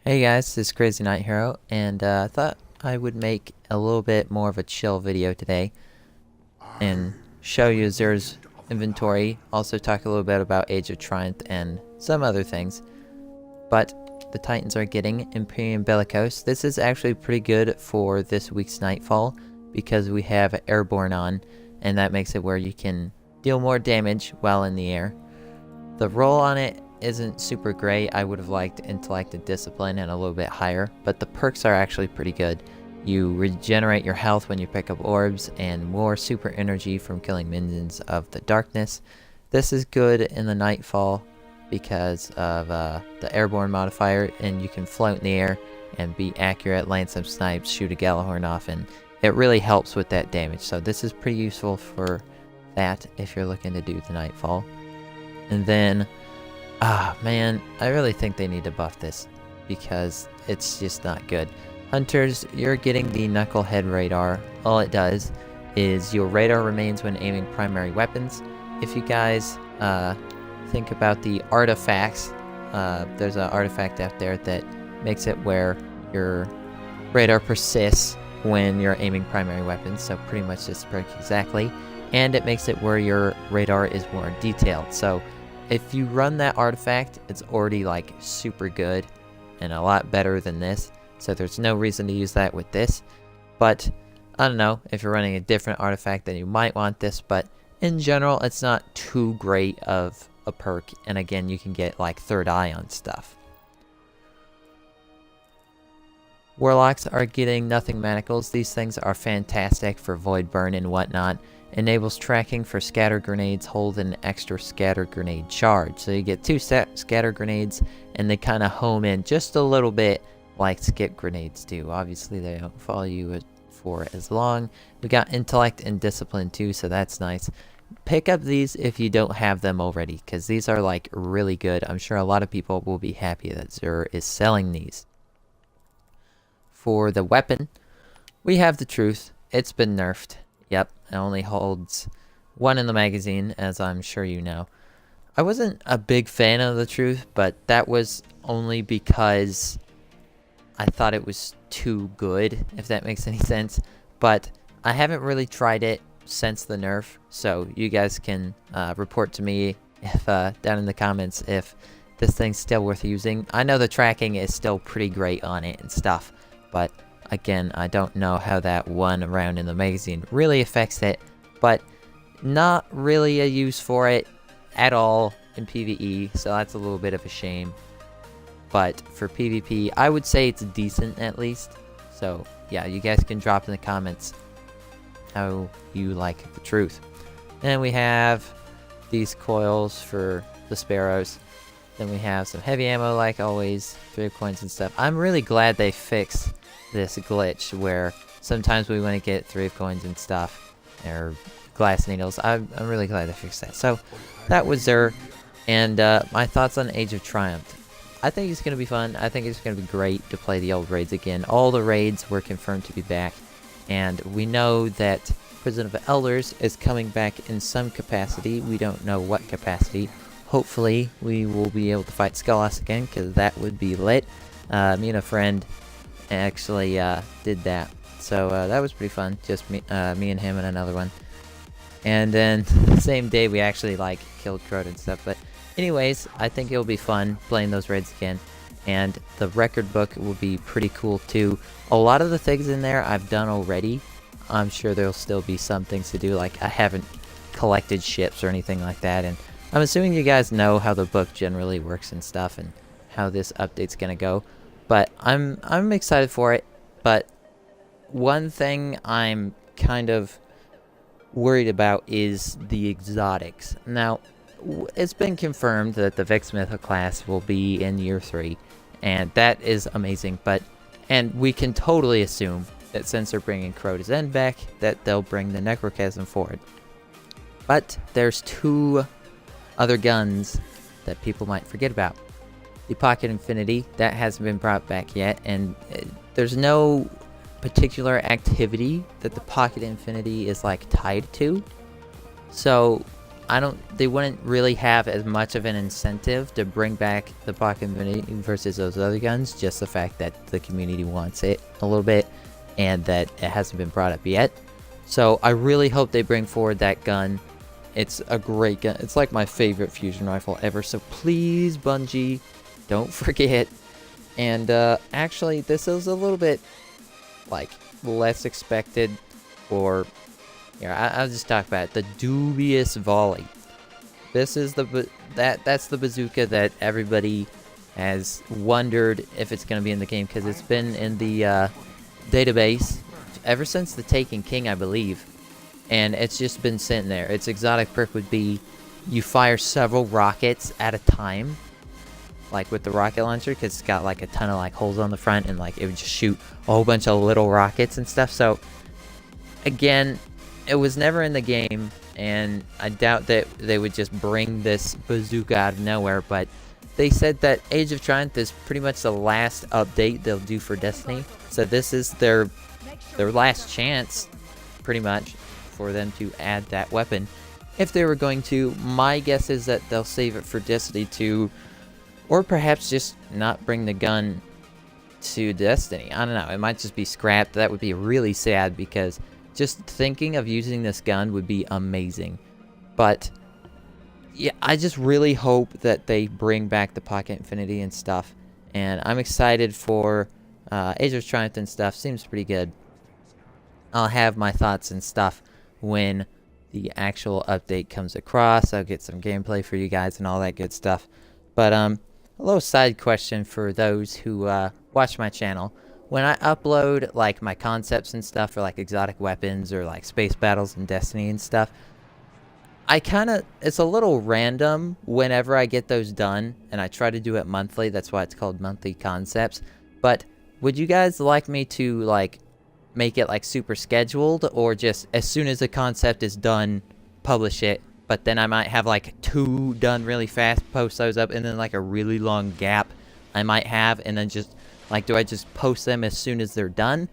Hey guys, this is CrazyKnightHero, and I thought I would make a little bit more of a chill video today and show you Zera's inventory, also talk a little bit about Age of Triumph and some other things. But the Titans are getting Imperium Bellicose. This is actually pretty good for this week's Nightfall because we have Airborne on, and that makes it where you can deal more damage while in the air. The roll on it isn't super great. I would have liked Intellect and Discipline and a little bit higher, but the perks are actually pretty good. You regenerate your health when you pick up orbs and more super energy from killing minions of the darkness. This is good in the Nightfall because of the airborne modifier, and you can float in the air and be accurate, land some snipes, shoot a Galahorn off, and it really helps with that damage. So this is pretty useful for that if you're looking to do the Nightfall. And then man, I really think they need to buff this because it's just not good. Hunters, you're getting the Knucklehead radar. All it does is your radar remains when aiming primary weapons. If you guys think about the artifacts, there's an artifact out there that makes it where your radar persists when you're aiming primary weapons, so pretty much this perk exactly. And it makes it where your radar is more detailed. So if you run that artifact, it's already like super good and a lot better than this. So there's no reason to use that with this. But I don't know, if you're running a different artifact, then you might want this. But in general, it's not too great of a perk. And again, you can get like third eye on stuff. Warlocks are getting Nothing Manacles. These things are fantastic for void burn and whatnot. Enables tracking for scatter grenades, hold an extra scatter grenade charge. So you get two scatter grenades, and they kind of home in just a little bit like skip grenades do. Obviously, they don't follow you for as long. We got Intellect and Discipline too, so that's nice. Pick up these if you don't have them already, because these are like really good. I'm sure a lot of people will be happy that Zera is selling these. For the weapon, we have the Truth. It's been nerfed. Yep, it only holds one in the magazine, as I'm sure you know. I wasn't a big fan of the Truth, but that was only because I thought it was too good, if that makes any sense. But I haven't really tried it since the nerf, so you guys can report to me if down in the comments if this thing's still worth using. I know the tracking is still pretty great on it and stuff, but again, I don't know how that one round in the magazine really affects it, but not really a use for it at all in PvE, so that's a little bit of a shame. But for PvP, I would say it's decent at least. So yeah, you guys can drop in the comments how you like the Truth. And we have these coils for the sparrows. Then we have some heavy ammo like always, 3 coins and stuff. I'm really glad they fixed this glitch where sometimes we want to get 3 coins and stuff, or glass needles. I'm really glad they fixed that. So that was there, and my thoughts on Age of Triumph. I think it's going to be fun. I think it's going to be great to play the old raids again. All the raids were confirmed to be back, and we know that Prison of Elders is coming back in some capacity. We don't know what capacity. Hopefully we will be able to fight Skullass again, because that would be lit. Me and a friend actually did that, so that was pretty fun. Just me and him and another one. And then the same day we actually like killed Crota and stuff. But anyways, I think it'll be fun playing those raids again, and the record book will be pretty cool too. A lot of the things in there I've done already. I'm sure there'll still be some things to do, like I haven't collected ships or anything like that, and I'm assuming you guys know how the book generally works and stuff, and how this update's gonna go. But I'm excited for it. But one thing I'm kind of worried about is the exotics. Now, it's been confirmed that the Vex Mythic class will be in year 3, and that is amazing. And we can totally assume that since they're bringing Crota's End back, that they'll bring the Necrochasm forward. But there's 2 other guns that people might forget about. The Pocket Infinity, that hasn't been brought back yet, and there's no particular activity that the Pocket Infinity is like tied to. So they wouldn't really have as much of an incentive to bring back the Pocket Infinity versus those other guns. Just the fact that the community wants it a little bit and that it hasn't been brought up yet. So I really hope they bring forward that gun. It's a great gun. It's like my favorite fusion rifle ever. So please, Bungie, don't forget. And actually, this is a little bit like less expected, or here, I'll just talk about it. The dubious volley. This is that's the bazooka that everybody has wondered if it's going to be in the game, because it's been in the database ever since the Taken King, I believe, and it's just been sitting there. Its exotic perk would be you fire several rockets at a time, like with the rocket launcher, because it's got like a ton of like holes on the front, and like it would just shoot a whole bunch of little rockets and stuff. So again, it was never in the game, and I doubt that they would just bring this bazooka out of nowhere, but they said that Age of Triumph is pretty much the last update they'll do for Destiny. So this is their last chance, pretty much, for them to add that weapon. If they were going to, my guess is that they'll save it for Destiny 2, or perhaps just not bring the gun to Destiny. I don't know, it might just be scrapped. That would be really sad, because just thinking of using this gun would be amazing. But yeah, I just really hope that they bring back the Pocket Infinity and stuff. And I'm excited for Age of Triumph and stuff. Seems pretty good. I'll have my thoughts and stuff when the actual update comes across. I'll get some gameplay for you guys and all that good stuff. But a little side question for those who watch my channel. When I upload like my concepts and stuff for like exotic weapons or like space battles and Destiny and stuff, it's a little random whenever I get those done, and I try to do it monthly. That's why it's called monthly concepts. But would you guys like me to like make it like super scheduled, or just as soon as the concept is done, publish it? But then I might have like 2 done really fast, post those up, and then like a really long gap I might have, and then just like, do I just post them as soon as they're done,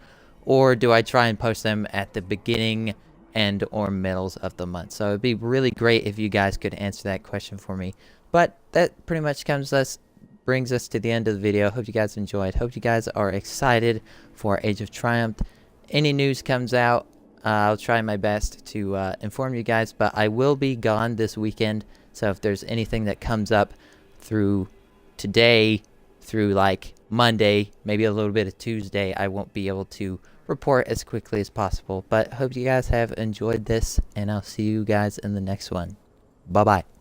or do I try and post them at the beginning and or middles of the month? So it'd be really great if you guys could answer that question for me. But that pretty much brings us to the end of the video. Hope you guys enjoyed. Hope you guys are excited for Age of Triumph. Any news comes out, I'll try my best to inform you guys, but I will be gone this weekend. So if there's anything that comes up through today, through like Monday, maybe a little bit of Tuesday, I won't be able to report as quickly as possible. But hope you guys have enjoyed this, and I'll see you guys in the next one. Bye bye.